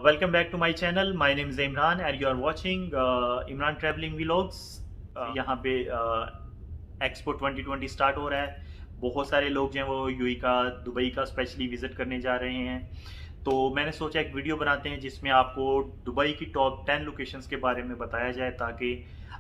Welcome back to my channel. My name is Imran and you are watching Imran Traveling Vlogs. यहाँ पे expo 2020 start हो रहा है। बहुत सारे लोग जो हैं वो यूएई का, दुबई का स्पेशली विजिट करने जा रहे हैं। तो मैंने सोचा एक वीडियो बनाते हैं जिसमें आपको दुबई की टॉप 10 लोकेशंस के बारे में बताया जाए, ताकि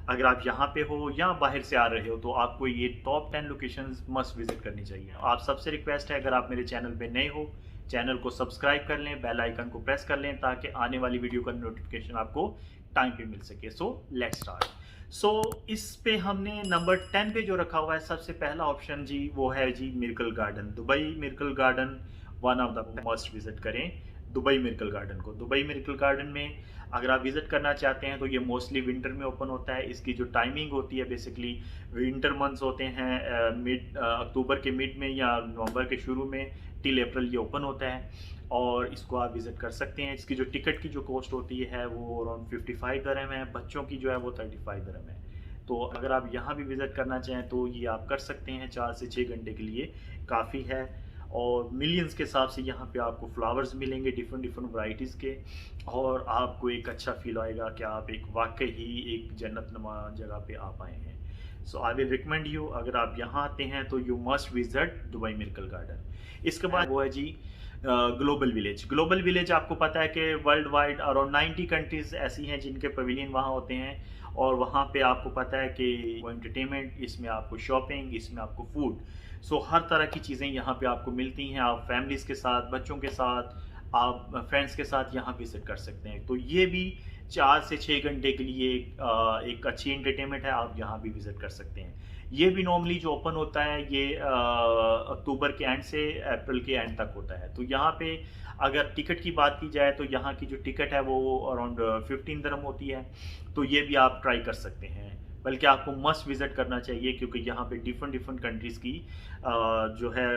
अगर आप यहाँ पे हो या बाहर से आ रहे हो तो आपको ये टॉप 10 लोकेशंस मस्ट विजिट करनी चाहिए। आप सबसे रिक्वेस्ट है, अगर आप मेरे चैनल पे नए हो, चैनल को सब्सक्राइब कर लें, बेल आइकन को प्रेस कर लें ताकि आने वाली वीडियो का नोटिफिकेशन आपको टाइम पे मिल सके। So let's start. सो इस पे हमने नंबर 10 पे जो रखा हुआ है, सबसे पहला ऑप्शन जी वो है जी miracle garden. Dubai miracle garden one of the must visit करें दुबई मिरेकल गार्डन को। दुबई मिरेकल गार्डन में अगर आप विजिट करना चाहते हैं तो ये मोस्टली विंटर में ओपन होता है। इसकी जो टाइमिंग होती है, बेसिकली विंटर मंथ्स होते हैं, मिड अक्टूबर के मिड में या नवंबर के शुरू में टिल अप्रैल ये ओपन होता है और इसको आप विजिट कर सकते हैं। इसकी जो टिकट की जो कॉस्ट होती है वो अराउंड 55 दिरहम है, बच्चों की जो है वो 35 दिरहम है। तो अगर आप यहाँ भी विजिट करना चाहें तो ये आप कर सकते हैं, 4 से 6 घंटे के लिए काफ़ी है। और मिलियंस के हिसाब से यहाँ पे आपको फ्लावर्स मिलेंगे डिफरेंट डिफरेंट वैरायटीज़ के, और आपको एक अच्छा फील आएगा कि आप एक वाकई ही एक जन्नतनुमा जगह पे आप आए हैं। सो आई विल रिकमेंड यू, अगर आप यहाँ आते हैं तो you must visit Dubai miracle garden. इसके बाद वो है जी ग्लोबल विलेज। ग्लोबल विलेज आपको पता है कि वर्ल्ड वाइड अराउंड 90 कंट्रीज ऐसी हैं जिनके पवेलियन वहाँ होते हैं, और वहाँ पे आपको पता है कि एंटरटेनमेंट, इसमें आपको शॉपिंग, इसमें आपको फूड, सो हर तरह की चीज़ें यहाँ पे आपको मिलती हैं। आप फैमिलीज़ के साथ, बच्चों के साथ, आप फ्रेंड्स के साथ यहाँ विजिट कर सकते हैं। तो ये भी 4 से 6 घंटे के लिए एक अच्छी एंटरटेनमेंट है, आप यहाँ भी विजिट कर सकते हैं। ये भी नॉर्मली जो ओपन होता है ये अक्टूबर के एंड से अप्रैल के एंड तक होता है। तो यहाँ पे अगर टिकट की बात की जाए तो यहाँ की जो टिकट है वो अराउंड 15 दिरहम होती है। तो ये भी आप ट्राई कर सकते हैं, बल्कि आपको मस्ट विजिट करना चाहिए, क्योंकि यहाँ पे डिफरेंट डिफरेंट कंट्रीज़ की जो है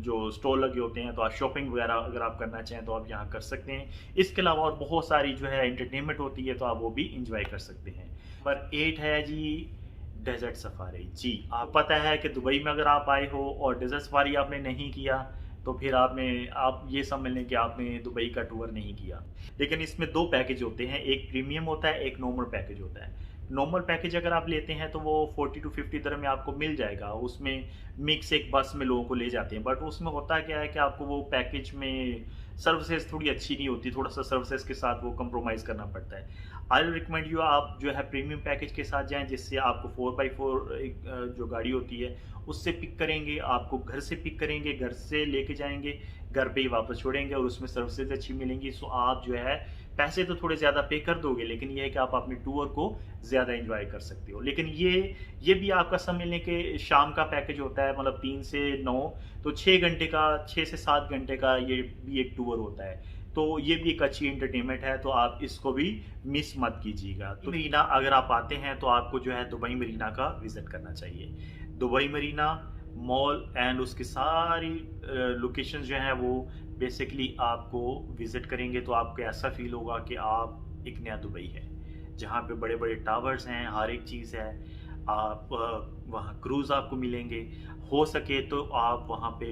जो स्टॉल लगे होते हैं। तो आप शॉपिंग वगैरह अगर आप करना चाहें तो आप यहाँ कर सकते हैं। इसके अलावा और बहुत सारी जो है एंटरटेनमेंट होती है, तो आप वो भी इंजॉय कर सकते हैं। पर 8 है जी डेजर्ट सफारी। जी आप पता है कि दुबई में अगर आप आए हो और डेजर्ट सफारी आपने नहीं किया तो फिर आप ये समझ लें कि आपने दुबई का टूर नहीं किया। लेकिन इसमें 2 पैकेज होते हैं, एक प्रीमियम होता है, एक नॉर्मल पैकेज होता है। नॉर्मल पैकेज अगर आप लेते हैं तो वो 40 टू 50 दिरहम में आपको मिल जाएगा। उसमें मिक्स एक बस में लोगों को ले जाते हैं, बट उसमें होता क्या है कि आपको वो पैकेज में सर्विसेज थोड़ी अच्छी नहीं होती, थोड़ा सा सर्विसेज के साथ वो कंप्रोमाइज़ करना पड़ता है। आई विल रिकमेंड यू, आप जो है प्रीमियम पैकेज के साथ जाएं, जिससे आपको 4x4 एक जो गाड़ी होती है उससे पिक करेंगे, आपको घर से पिक करेंगे, घर से लेके जाएंगे, घर पे ही वापस छोड़ेंगे, और उसमें सर्विसेज अच्छी मिलेंगी। सो आप जो है पैसे तो थोड़े ज़्यादा पे कर दोगे, लेकिन ये है कि आप अपने टूर को ज़्यादा एंजॉय कर सकते हो। लेकिन ये भी आपका समझ लें कि शाम का पैकेज होता है, मतलब 3 से 9, तो 6 घंटे का, 6 से 7 घंटे का ये भी एक टूर होता है। तो ये भी एक अच्छी एंटरटेनमेंट है, तो आप इसको भी मिस मत कीजिएगा। तो मरीना अगर आप आते हैं तो आपको जो है दुबई मरीना का विजिट करना चाहिए। दुबई मरीना मॉल एंड उसकी सारी लोकेशन जो हैं वो बेसिकली आपको विजिट करेंगे तो आपको ऐसा फील होगा कि आप एक नया दुबई है, जहाँ पे बड़े बड़े टावर्स हैं, हर एक चीज़ है। आप वहाँ क्रूज़ आपको मिलेंगे, हो सके तो आप वहाँ पे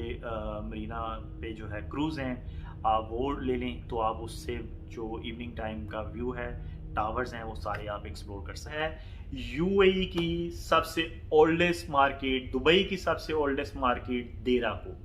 मरीना पे जो है क्रूज़ हैं आप वो ले लें, तो आप उससे जो इवनिंग टाइम का व्यू है, टावर्स हैं, वो सारे आप एक्सप्लोर कर सकते हैं। यूएई की सबसे ओल्डेस्ट मार्केट, दुबई की सबसे ओल्डेस्ट मार्केट देरा को,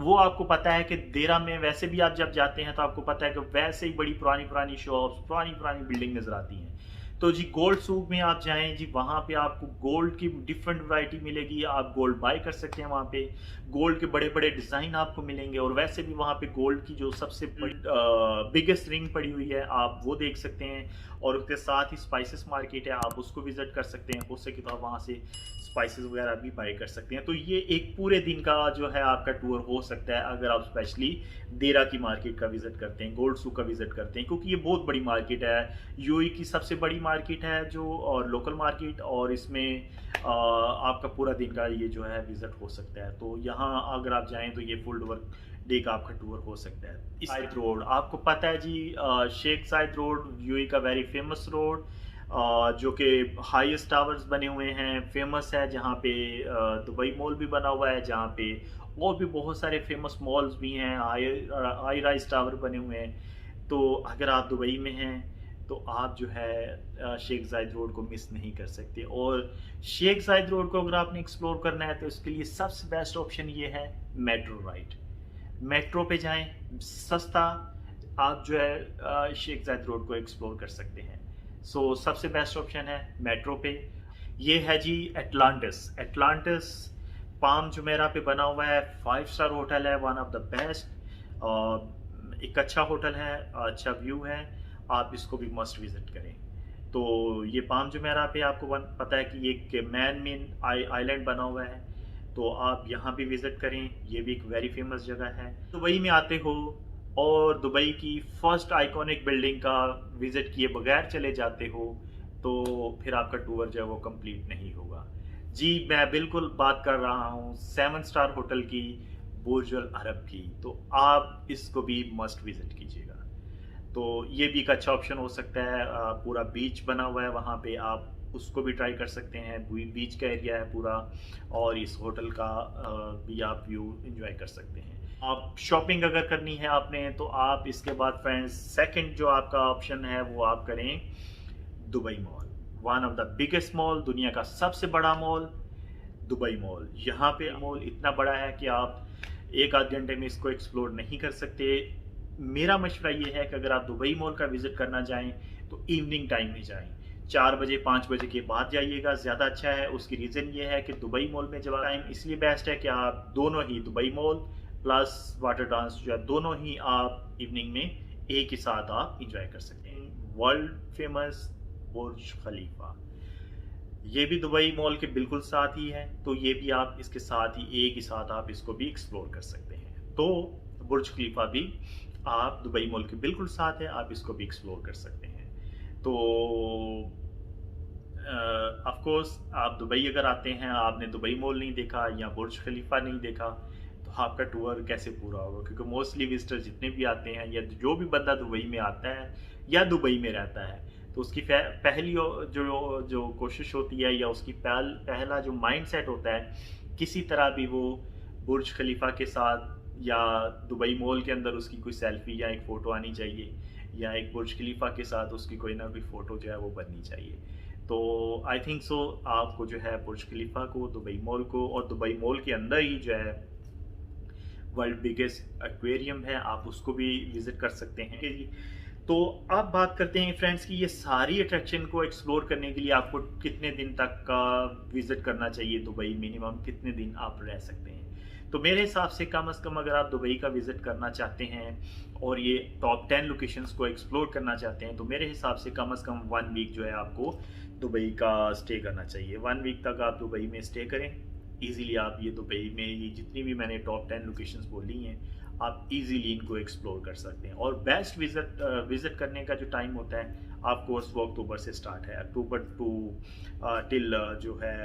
वो आपको पता है कि देरा में वैसे भी आप जब जाते हैं तो आपको पता है कि वैसे ही बड़ी पुरानी पुरानी शॉप्स, पुरानी पुरानी बिल्डिंग नज़र आती हैं। तो जी गोल्ड सूक में आप जाएं जी, वहाँ पे आपको गोल्ड की डिफरेंट वैरायटी मिलेगी, आप गोल्ड बाय कर सकते हैं। वहाँ पे गोल्ड के बड़े बड़े डिज़ाइन आपको मिलेंगे, और वैसे भी वहाँ पे गोल्ड की जो सबसे बिगेस्ट रिंग पड़ी हुई है आप वो देख सकते हैं। और उसके साथ ही स्पाइसेस मार्केट है, आप उसको विजिट कर सकते हैं। हो सके तो आप वहाँ से स्पाइसेस वगैरह भी बाय कर सकते हैं। तो ये एक पूरे दिन का जो है आपका टूर हो सकता है अगर आप स्पेशली देरा की मार्केट का विजिट करते हैं, गोल्ड सूक का विजिट करते हैं, क्योंकि ये बहुत बड़ी मार्केट है, यूएई की सबसे बड़ी मार्केट है जो, और लोकल मार्केट, और इसमें आपका पूरा दिन का ये जो है विजिट हो सकता है। तो यहाँ अगर आप जाएं तो ये फुल वर्क डे का आपका टूर हो सकता है। साइड रोड आपको पता है जी, शेख जायद रोड यूएई का वेरी फेमस रोड, जो कि हाईएस्ट टावर्स बने हुए हैं, फेमस है, जहाँ पे दुबई मॉल भी बना हुआ है, जहाँ पे और भी बहुत सारे फेमस मॉल्स भी हैं, हाई राइज टावर बने हुए हैं। तो अगर आप दुबई में हैं तो आप जो है शेख ज़ायद रोड को मिस नहीं कर सकते। और शेख ज़ायद रोड को अगर आपने एक्सप्लोर करना है तो इसके लिए सबसे बेस्ट ऑप्शन ये है मेट्रो राइड। मेट्रो पे जाएं, सस्ता, आप जो है शेख ज़ायद रोड को एक्सप्लोर कर सकते हैं। सो सबसे बेस्ट ऑप्शन है मेट्रो पे। ये है जी एटलांटिस। एटलांटिस पाम जुमेरा पे बना हुआ है, 5 स्टार होटल है, वन ऑफ द बेस्ट। एक अच्छा होटल है, अच्छा व्यू है, आप इसको भी मस्ट विजिट करें। तो ये पाम जुमेरा पे आपको पता है कि ये मेन आइलैंड बना हुआ है, तो आप यहाँ भी विजिट करें, ये भी एक वेरी फेमस जगह है। दुबई में आते हो और दुबई की फर्स्ट आइकॉनिक बिल्डिंग का विजिट किए बगैर चले जाते हो तो फिर आपका टूर जो है वो कंप्लीट नहीं होगा। जी मैं बिल्कुल बात कर रहा हूँ 7 स्टार होटल की, बुर्ज अल अरब की। तो आप इसको भी मस्ट विजिट कीजिएगा। तो ये भी एक अच्छा ऑप्शन हो सकता है। पूरा बीच बना हुआ है वहाँ पे, आप उसको भी ट्राई कर सकते हैं। बीच का एरिया है पूरा, और इस होटल का भी आप व्यू एंजॉय कर सकते हैं। आप शॉपिंग अगर करनी है आपने तो आप इसके बाद फ्रेंड्स सेकंड जो आपका ऑप्शन है वो आप करें Dubai mall. One of the biggest mall, दुनिया का सबसे बड़ा मॉल दुबई मॉल। यहाँ पे मॉल इतना बड़ा है कि आप एक आध घंटे में इसको एक्सप्लोर नहीं कर सकते। मेरा मशवरा ये है कि अगर आप दुबई मॉल का विजिट करना चाहें तो इवनिंग टाइम में जाएं, 4 बजे 5 बजे के बाद जाइएगा, ज़्यादा अच्छा है। उसकी रीज़न ये है कि दुबई मॉल में जब टाइम इसलिए बेस्ट है कि आप दोनों ही Dubai mall plus water dance जो है दोनों ही आप इवनिंग में एक ही साथ आप इंजॉय कर सकते हैं। वर्ल्ड फेमस बुर्ज खलीफा, ये भी दुबई मॉल के बिल्कुल साथ ही है, तो ये भी आप इसके साथ ही एक ही साथ आप इसको भी एक्सप्लोर कर सकते हैं। तो बुर्ज खलीफा भी आप दुबई मॉल के बिल्कुल साथ है, आप इसको भी एक्सप्लोर कर सकते हैं। तो ऑफ कोर्स आप दुबई अगर आते हैं, आपने दुबई मॉल नहीं देखा या बुर्ज खलीफा नहीं देखा तो आपका टूर कैसे पूरा होगा? क्योंकि मोस्टली विजिटर जितने भी आते हैं या जो भी बंदा दुबई में आता है या दुबई में रहता है तो उसकी पहली जो कोशिश होती है या उसकी पहला जो माइंड सेट होता है, किसी तरह भी वो बुर्ज खलीफा के साथ या दुबई मॉल के अंदर उसकी कोई सेल्फी या एक फ़ोटो आनी चाहिए, या एक बुर्ज खलीफा के साथ उसकी कोई ना कोई फ़ोटो जो है वो बननी चाहिए। तो आई थिंक सो आपको जो है बुर्ज खलीफा को, दुबई मॉल को, और दुबई मॉल के अंदर ही जो है वर्ल्ड बिगेस्ट एक्वेरियम है, आप उसको भी विज़िट कर सकते हैं। तो आप बात करते हैं फ्रेंड्स कि ये सारी अट्रैक्शन को एक्सप्लोर करने के लिए आपको कितने दिन तक का विज़िट करना चाहिए दुबई, मिनिमम कितने दिन आप रह सकते हैं? तो मेरे हिसाब से कम अगर आप दुबई का विज़िट करना चाहते हैं और ये टॉप 10 लोकेशंस को एक्सप्लोर करना चाहते हैं तो मेरे हिसाब से कम 1 वीक जो है आपको दुबई का स्टे करना चाहिए। 1 वीक तक आप दुबई में स्टे करें, ईज़िली आप ये दुबई में ये जितनी भी मैंने टॉप 10 लोकेशंस बोली हैं आप इजीली इनको एक्सप्लोर कर सकते हैं। और बेस्ट विज़िट करने का जो टाइम होता है आपको वो अक्टूबर से स्टार्ट है, अक्टूबर टू टिल जो है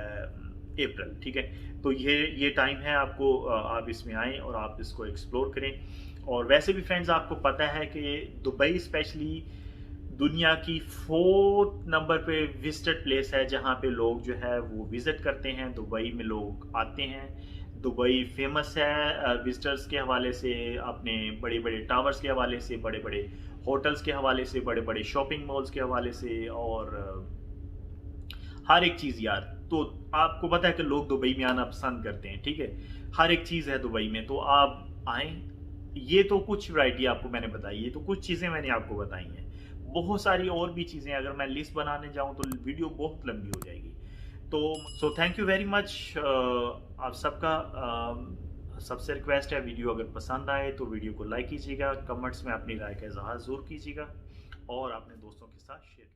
अप्रैल, ठीक है। तो ये टाइम है आपको, आप इसमें आएँ और आप इसको एक्सप्लोर करें। और वैसे भी फ्रेंड्स आपको पता है कि दुबई स्पेशली दुनिया की 4th नंबर पे विजिटेड प्लेस है जहाँ पे लोग जो है वो विज़िट करते हैं। दुबई में लोग आते हैं, दुबई फेमस है विजिटर्स के हवाले से, अपने बड़े बड़े टावर्स के हवाले से, बड़े बड़े होटल्स के हवाले से, बड़े बड़े शॉपिंग मॉल्स के हवाले से, और हर एक चीज़ यार। तो आपको पता है कि लोग दुबई में आना पसंद करते हैं, ठीक है। हर एक चीज़ है दुबई में, तो आप आएँ। ये तो कुछ वैरायटी आपको मैंने बताई है, तो कुछ चीज़ें मैंने आपको बताई हैं। बहुत सारी और भी चीज़ें अगर मैं लिस्ट बनाने जाऊँ तो वीडियो बहुत लंबी हो जाएगी। तो थैंक यू वेरी मच। आप सबका सबसे रिक्वेस्ट है, वीडियो अगर पसंद आए तो वीडियो को लाइक कीजिएगा, कमेंट्स में अपनी राय का इजहार ज़रूर कीजिएगा और अपने दोस्तों के साथ शेयर